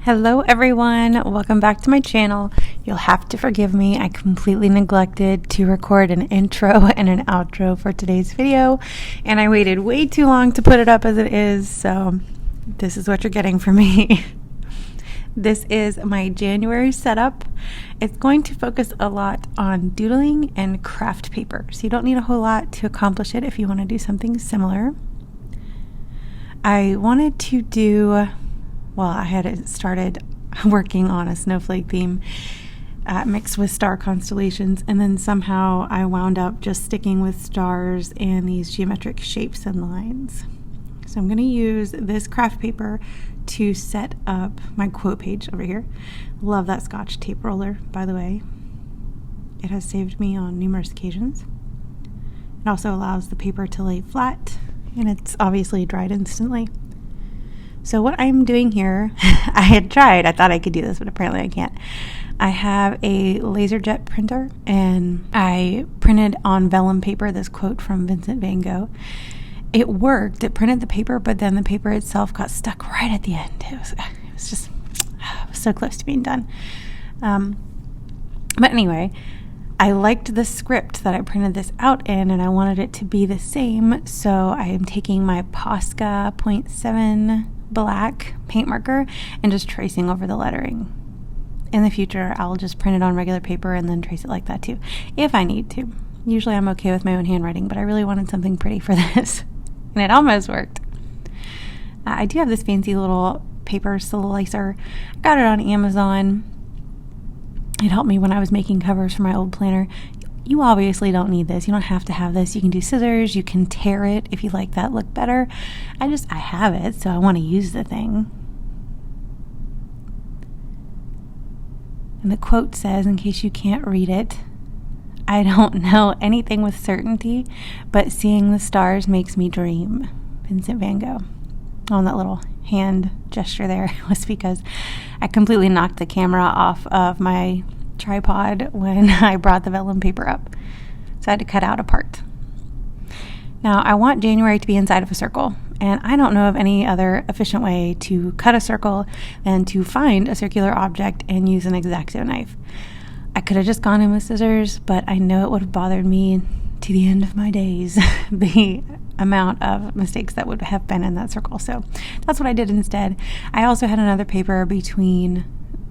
Hello everyone, welcome back to my channel. You'll have to forgive me, I completely neglected to record an intro and an outro for today's video, and I waited way too long to put it up as it is, so this is what you're getting from me. This is my January setup. It's going to focus a lot on doodling and craft paper, so you don't need a whole lot to accomplish it if you want to do something similar. I wanted to do, I had started working on a snowflake theme mixed with star constellations, and then somehow I wound up just sticking with stars and these geometric shapes and lines. So I'm going to use this craft paper to set up my quote page over here. Love that Scotch tape roller, by the way. It has saved me on numerous occasions. It also allows the paper to lay flat, and it's obviously dried instantly. So what I'm doing here, I had tried, I thought I could do this, but apparently I can't. I have a LaserJet printer, and I printed on vellum paper this quote from Vincent van Gogh. It worked, it printed the paper, but then the paper itself got stuck right at the end. It was so close to being done. But anyway, I liked the script that I printed this out in, and I wanted it to be the same, so I am taking my Posca 0.7 black paint marker and just tracing over the lettering. In the future, I'll just print it on regular paper and then trace it like that too, if I need to. Usually I'm okay with my own handwriting, but I really wanted something pretty for this, and it almost worked. I do have this fancy little paper slicer. I got it on Amazon. It helped me when I was making covers for my old planner. You obviously don't need this. You don't have to have this. You can do scissors. You can tear it if you like that look better. I have it, so I want to use the thing. And the quote says, in case you can't read it, I don't know anything with certainty, but seeing the stars makes me dream. Vincent van Gogh. Oh, and that little hand gesture there was because I completely knocked the camera off of my tripod when I brought the vellum paper up, so I had to cut out a part. Now I want January to be inside of a circle, and I don't know of any other efficient way to cut a circle than to find a circular object and use an X-Acto knife. I could have just gone in with scissors, but I know it would have bothered me to the end of my days, the amount of mistakes that would have been in that circle. So that's what I did instead. I also had another paper between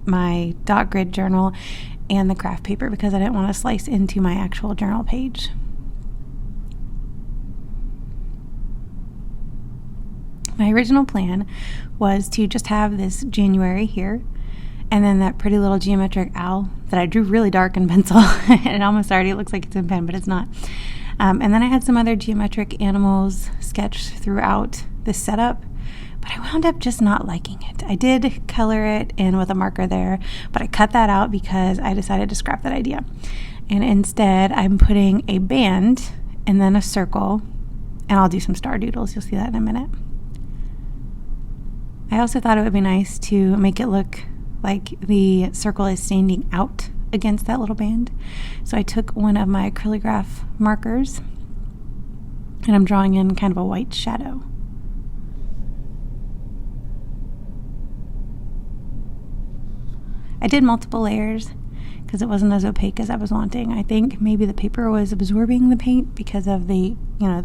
my dot grid journal and the craft paper because I didn't want to slice into my actual journal page. My original plan was to just have this January here, and then that pretty little geometric owl that I drew really dark in pencil. It almost already looks like it's in pen, but it's not. And then I had some other geometric animals sketched throughout this setup, but I wound up just not liking it. I did color it in with a marker there, but I cut that out because I decided to scrap that idea. And instead, I'm putting a band and then a circle, and I'll do some star doodles. You'll see that in a minute. I also thought it would be nice to make it look like the circle is standing out against that little band. So I took one of my Acrylograph markers, and I'm drawing in kind of a white shadow. I did multiple layers because it wasn't as opaque as I was wanting. I think maybe the paper was absorbing the paint because of the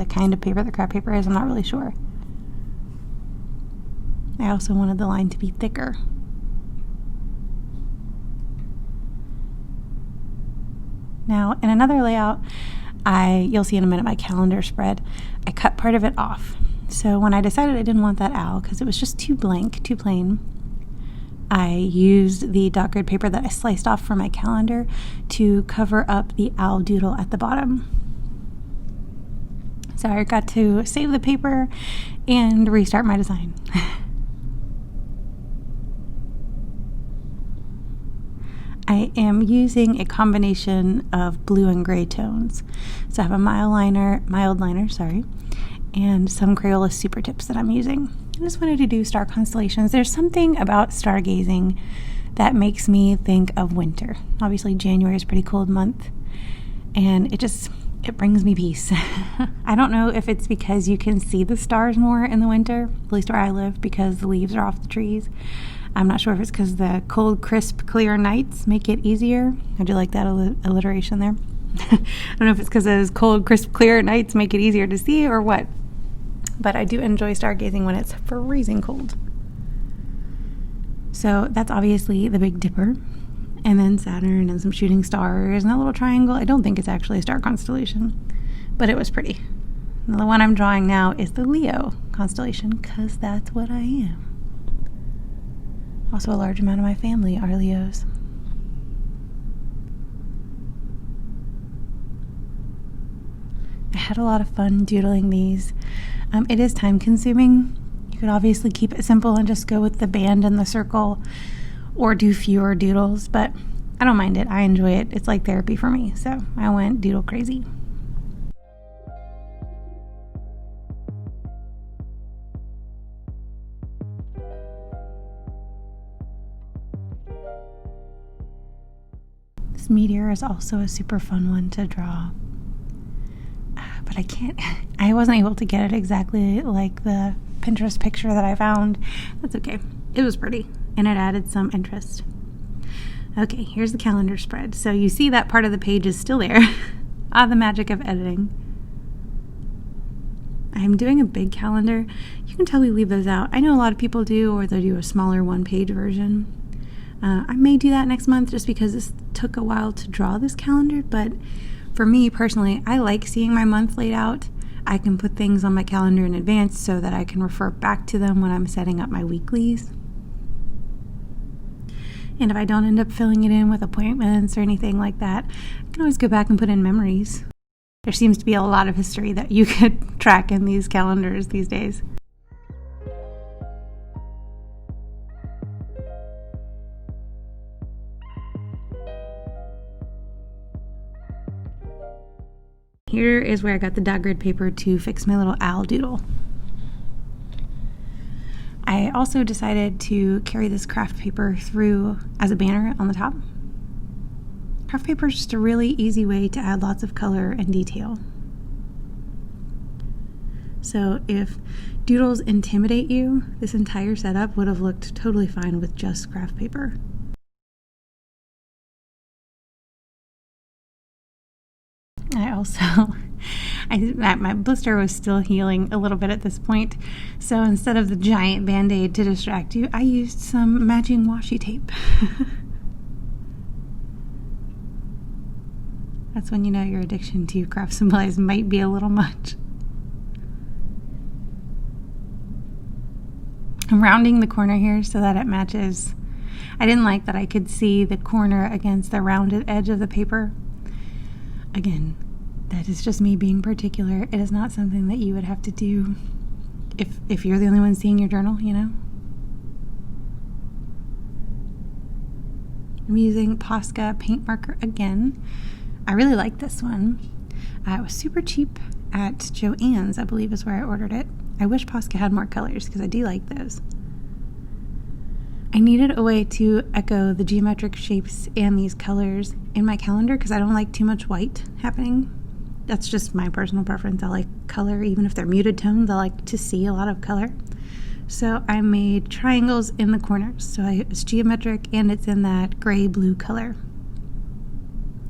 kind of paper the craft paper is. I'm not really sure. I also wanted the line to be thicker. Now, in another layout, you'll see in a minute my calendar spread, I cut part of it off. So when I decided I didn't want that owl because it was just too blank, too plain, I used the dot grid paper that I sliced off for my calendar to cover up the owl doodle at the bottom. So I got to save the paper and restart my design. I am using a combination of blue and gray tones. So I have a mild liner, and some Crayola super tips that I'm using. I just wanted to do star constellations. There's something about stargazing that makes me think of winter. Obviously, January is a pretty cold month, and it brings me peace. I don't know if it's because you can see the stars more in the winter, at least where I live, because the leaves are off the trees. I'm not sure if it's because the cold, crisp, clear nights make it easier. I do like that alliteration there. I don't know if it's because those cold, crisp, clear nights make it easier to see or what. But I do enjoy stargazing when it's freezing cold. So that's obviously the Big Dipper. And then Saturn and some shooting stars and that little triangle. I don't think it's actually a star constellation, but it was pretty. And the one I'm drawing now is the Leo constellation because that's what I am. Also, a large amount of my family are Leos. I had a lot of fun doodling these. It is time consuming. You could obviously keep it simple and just go with the band and the circle or do fewer doodles, but I don't mind it. I enjoy it. It's like therapy for me, so I went doodle crazy. This meteor is also a super fun one to draw. But I wasn't able to get it exactly like the Pinterest picture that I found. That's okay. It was pretty, and it added some interest. Okay, here's the calendar spread. So you see that part of the page is still there. The magic of editing. I'm doing a big calendar. You can tell we leave those out. I know a lot of people do, or they do a smaller one-page version. I may do that next month just because this took a while to draw this calendar, but for me personally, I like seeing my month laid out. I can put things on my calendar in advance so that I can refer back to them when I'm setting up my weeklies. And if I don't end up filling it in with appointments or anything like that, I can always go back and put in memories. There seems to be a lot of history that you could track in these calendars these days. Here is where I got the dot grid paper to fix my little owl doodle. I also decided to carry this craft paper through as a banner on the top. Craft paper is just a really easy way to add lots of color and detail. So if doodles intimidate you, this entire setup would have looked totally fine with just craft paper. My blister was still healing a little bit at this point, so instead of the giant band-aid to distract you, I used some matching washi tape. That's when you know your addiction to craft supplies might be a little much. I'm rounding the corner here so that it matches. I didn't like that I could see the corner against the rounded edge of the paper. Again, that is just me being particular. It is not something that you would have to do if you're the only one seeing your journal, you know? I'm using Posca paint marker again. I really like this one. It was super cheap at Joann's, I believe is where I ordered it. I wish Posca had more colors because I do like those. I needed a way to echo the geometric shapes and these colors in my calendar because I don't like too much white happening. That's just my personal preference. I like color, even if they're muted tones. I like to see a lot of color. So I made triangles in the corners. So it's geometric and it's in that gray-blue color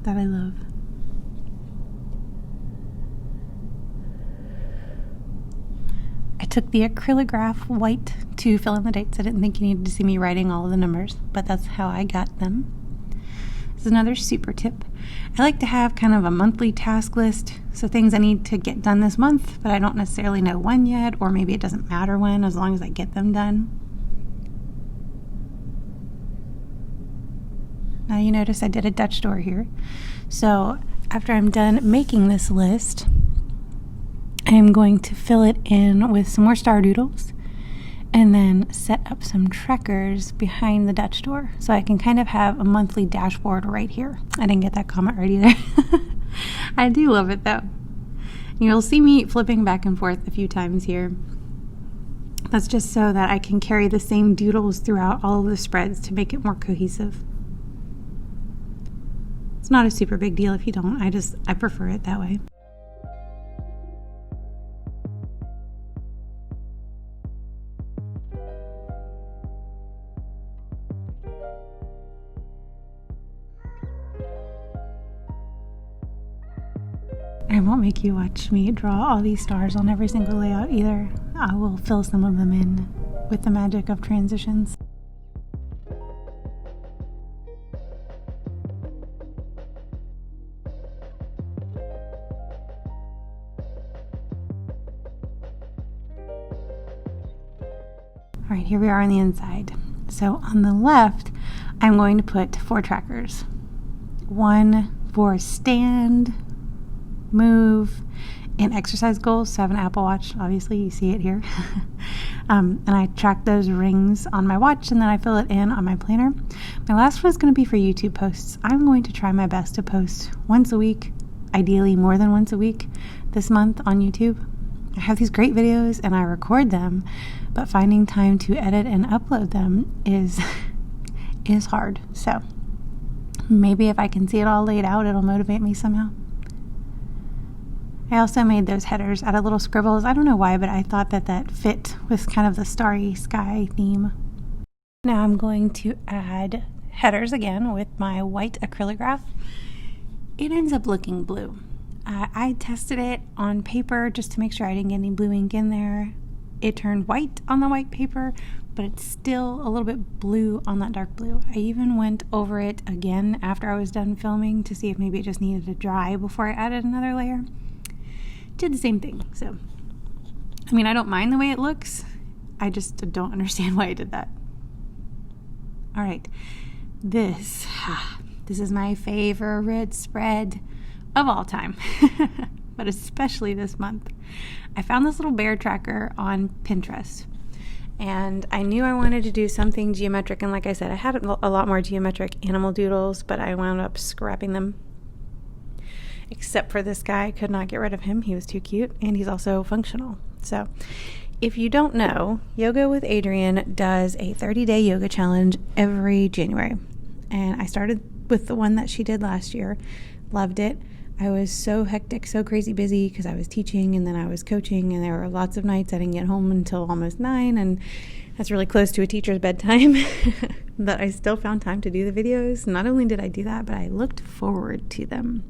that I love. I took the Acrylograph white to fill in the dates. I didn't think you needed to see me writing all of the numbers, but that's how I got them. This is another super tip. I like to have kind of a monthly task list, so things I need to get done this month, but I don't necessarily know when yet, or maybe it doesn't matter when, as long as I get them done. Now you notice I did a Dutch door here. So after I'm done making this list, I am going to fill it in with some more star doodles and then set up some trackers behind the Dutch door so I can kind of have a monthly dashboard right here. I didn't get that comment right either. I do love it though. You'll see me flipping back and forth a few times here. That's just so that I can carry the same doodles throughout all of the spreads to make it more cohesive. It's not a super big deal if you don't. I prefer it that way. I won't make you watch me draw all these stars on every single layout either. I will fill some of them in with the magic of transitions. All right, here we are on the inside. So on the left, I'm going to put 4 trackers. One for stand, move, and exercise goals. So I have an Apple Watch, obviously, you see it here. And I track those rings on my watch, and then I fill it in on my planner. My last one is going to be for YouTube posts. I'm going to try my best to post once a week, ideally more than once a week this month on YouTube. I have these great videos and I record them, but finding time to edit and upload them is hard. So maybe if I can see it all laid out, it'll motivate me somehow. I also made those headers out of little scribbles. I don't know why, but I thought that fit with kind of the starry sky theme. Now I'm going to add headers again with my white Acrylograph. It ends up looking blue. I tested it on paper just to make sure I didn't get any blue ink in there. It turned white on the white paper, but it's still a little bit blue on that dark blue. I even went over it again after I was done filming to see if maybe it just needed to dry before I added another layer. Did the same thing. So, I mean, I don't mind the way it looks. I just don't understand why I did that. All right, this is my favorite spread of all time, but especially this month. I found this little bear tracker on Pinterest, and I knew I wanted to do something geometric, and like I said, I had a lot more geometric animal doodles, but I wound up scrapping them. Except for this guy, I could not get rid of him. He was too cute, and he's also functional. So if you don't know, Yoga with Adrienne does a 30-day yoga challenge every January, and I started with the one that she did last year. Loved it. I was so hectic, so crazy busy because I was teaching and then I was coaching, and there were lots of nights I didn't get home until almost 9, and that's really close to a teacher's bedtime. But I still found time to do the videos. Not only did I do that, but I looked forward to them.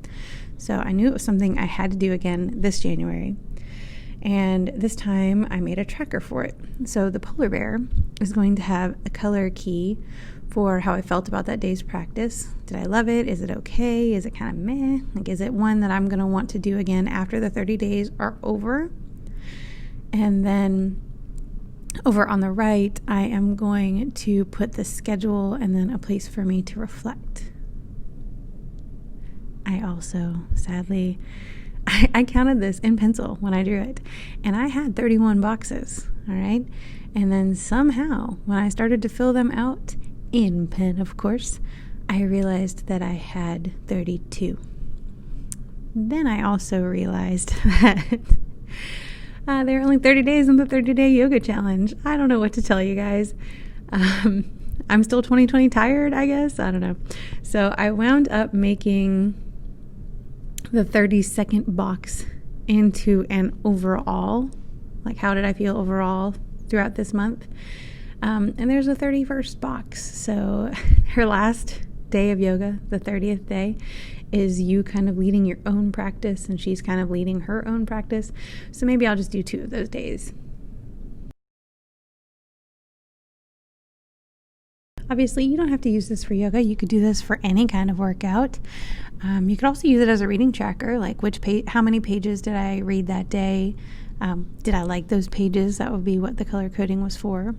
So I knew it was something I had to do again this January. And this time I made a tracker for it. So the polar bear is going to have a color key for how I felt about that day's practice. Did I love it? Is it okay? Is it kind of meh? Like, is it one that I'm going to want to do again after the 30 days are over? And then over on the right, I am going to put the schedule and then a place for me to reflect. I also, sadly, I counted this in pencil when I drew it, and I had 31 boxes, all right? And then somehow, when I started to fill them out, in pen, of course, I realized that I had 32. Then I also realized that there are only 30 days in the 30-day yoga challenge. I don't know what to tell you guys. I'm still 2020 tired, I guess. I don't know. So I wound up making the 32nd box into an overall. Like, how did I feel overall throughout this month? And there's a 31st box. So her last day of yoga, the 30th day, is you kind of leading your own practice, and she's kind of leading her own practice. So maybe I'll just do 2 of those days. Obviously, you don't have to use this for yoga. You could do this for any kind of workout. You could also use it as a reading tracker, like how many pages did I read that day? Did I like those pages? That would be what the color coding was for.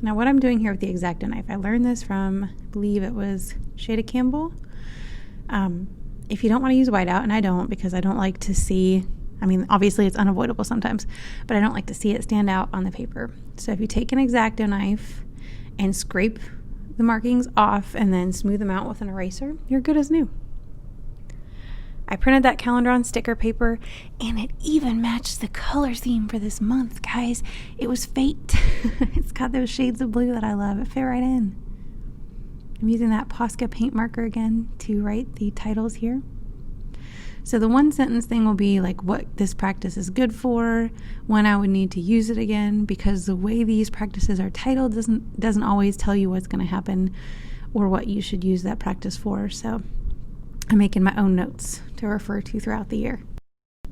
Now, what I'm doing here with the X-Acto knife, I learned this from, I believe it was Shada Campbell. If you don't want to use whiteout, and I don't, because I don't like to see, I mean, obviously it's unavoidable sometimes, but I don't like to see it stand out on the paper. So if you take an X-Acto knife and scrape the markings off and then smooth them out with an eraser, you're good as new. I printed that calendar on sticker paper, and it even matched the color theme for this month, guys. It was fate. It's got those shades of blue that I love. It fit right in. I'm using that Posca paint marker again to write the titles here. So the 1 sentence thing will be like what this practice is good for, when I would need to use it again, because the way these practices are titled doesn't always tell you what's going to happen or what you should use that practice for. So I'm making my own notes to refer to throughout the year.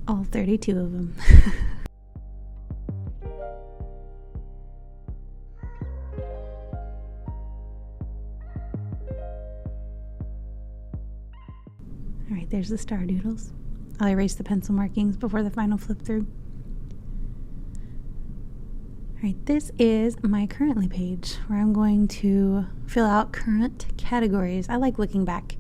All 32 of them. All right, there's the star doodles. I'll erase the pencil markings before the final flip through. All right, this is my currently page where I'm going to fill out current categories. I like looking back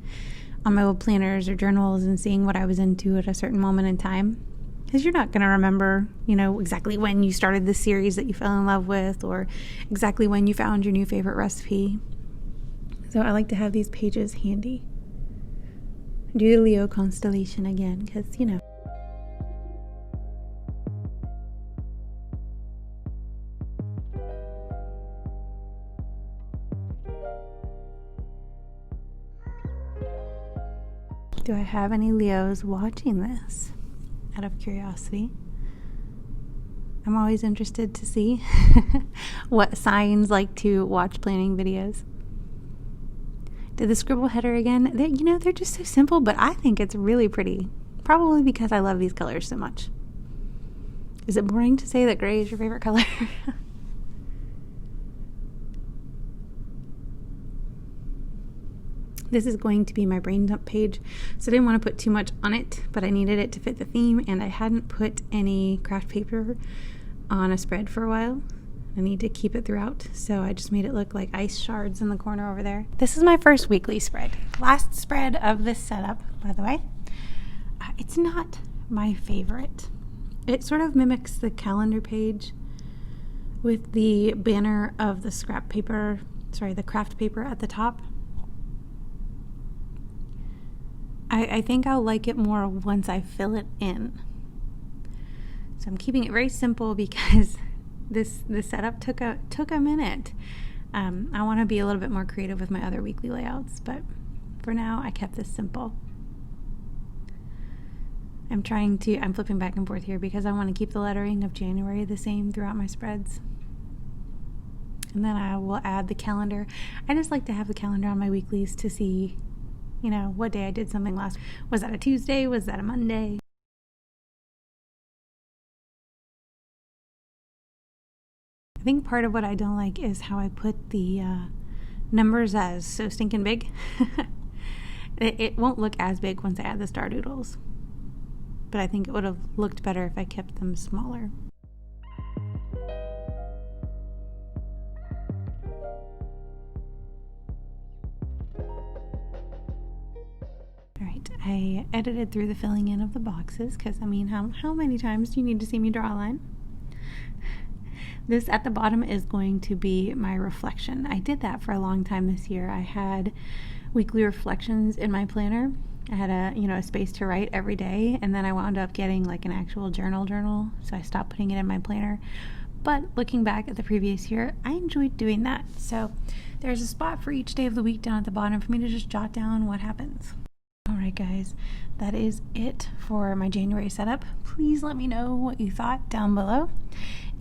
on my old planners or journals and seeing what I was into at a certain moment in time. Because you're not going to remember, exactly when you started this series that you fell in love with or exactly when you found your new favorite recipe. So I like to have these pages handy. Do the Leo constellation again because, Do I have any Leos watching this? Out of curiosity. I'm always interested to see what signs like to watch planning videos. Did the scribble header again. They're just so simple, but I think it's really pretty. Probably because I love these colors so much. Is it boring to say that gray is your favorite color? This is going to be my brain dump page, so I didn't want to put too much on it, but I needed it to fit the theme, and I hadn't put any craft paper on a spread for a while. I need to keep it throughout, so I just made it look like ice shards in the corner over there. This is my first weekly spread. Last spread of this setup, by the way. It's not my favorite. It sort of mimics the calendar page with the banner of the the craft paper at the top. I think I'll like it more once I fill it in. So I'm keeping it very simple because this setup took a minute. I want to be a little bit more creative with my other weekly layouts, but for now I kept this simple. I'm flipping back and forth here because I want to keep the lettering of January the same throughout my spreads. And then I will add the calendar. I just like to have the calendar on my weeklies to see what day I did something last. Was that a Tuesday? Was that a Monday? I think part of what I don't like is how I put the numbers as so stinking big. It won't look as big once I add the star doodles. But I think it would have looked better if I kept them smaller. I edited through the filling in of the boxes because, how many times do you need to see me draw a line? This at the bottom is going to be my reflection. I did that for a long time this year. I had weekly reflections in my planner. I had a space to write every day, and then I wound up getting like an actual journal, so I stopped putting it in my planner. But looking back at the previous year, I enjoyed doing that. So there's a spot for each day of the week down at the bottom for me to just jot down what happens. Alright guys, that is it for my January setup. Please let me know what you thought down below.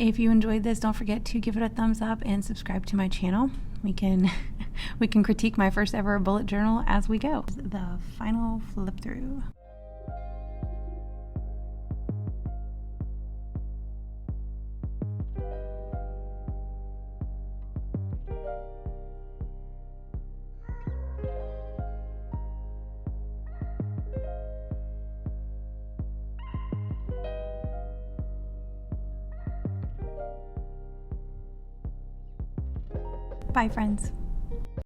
If you enjoyed this, don't forget to give it a thumbs up and subscribe to my channel. We can critique my first ever bullet journal as we go. The final flip through. Bye, friends.